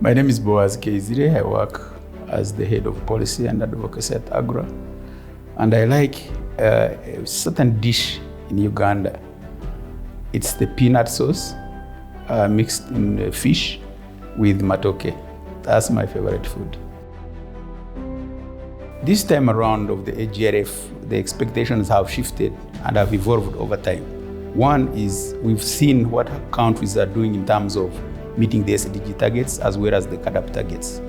My name is Boaz Keizire. I work as the head of policy and advocacy at AGRA. And I like a certain dish in Uganda. It's the peanut sauce mixed in fish with matoke. That's my favorite food. This time around of the AGRF, the expectations have shifted and have evolved over time. One is we've seen what countries are doing in terms of meeting the SDG targets as well as the CAADP targets.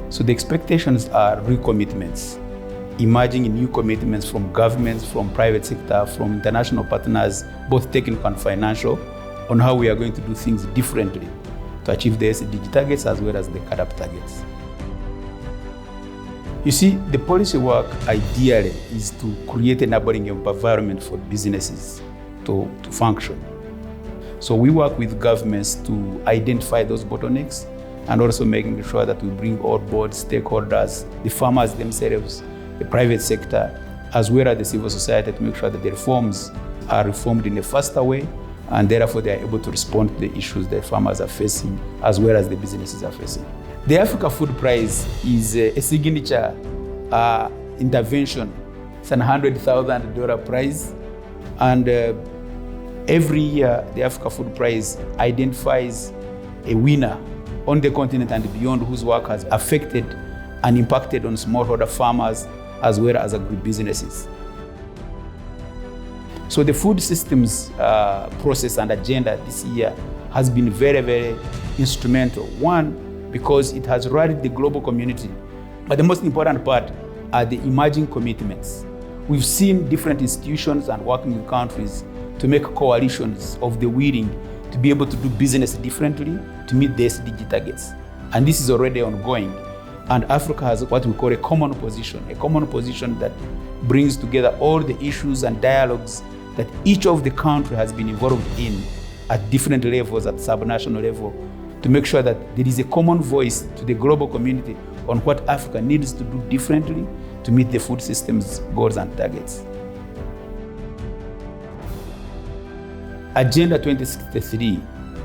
So the expectations are recommitments, emerging new commitments from governments, from private sector, from international partners, both technical and financial, on how we are going to do things differently to achieve the SDG targets as well as the CAADP targets. You see, the policy work ideally is to create an enabling environment for businesses to function. So we work with governments to identify those bottlenecks and also making sure that we bring on board stakeholders, the farmers themselves, the private sector, as well as the civil society to make sure that the reforms are reformed in a faster way, and therefore they are able to respond to the issues that farmers are facing as well as the businesses are facing. The Africa Food Prize is a signature intervention. It's an $100,000 prize, and every year the Africa Food Prize identifies a winner on the continent and beyond whose work has affected and impacted on smallholder farmers as well as agribusinesses. So the food systems process and agenda this year has been very, very instrumental. One, because it has rallied the global community. But the most important part are the emerging commitments. We've seen different institutions and working with countries to make coalitions of the willing to be able to do business differently to meet the SDG targets. And this is already ongoing. And Africa has what we call a common position that brings together all the issues and dialogues that each of the country has been involved in at different levels, at subnational level, to make sure that there is a common voice to the global community on what Africa needs to do differently to meet the food systems goals and targets. Agenda 2063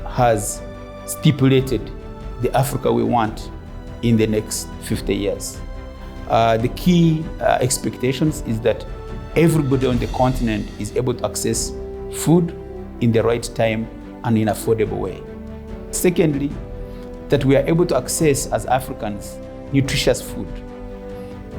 has stipulated the Africa we want in the next 50 years. The key expectations is that everybody on the continent is able to access food in the right time and in an affordable way. Secondly, that we are able to access as Africans nutritious food.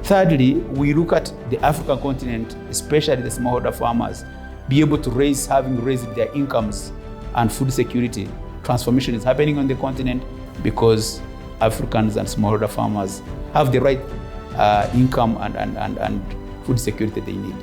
Thirdly, we look at the African continent, especially the smallholder farmers, be able to having raised their incomes and food security. Transformation is happening on the continent because Africans and smallholder farmers have the right income and food security they need.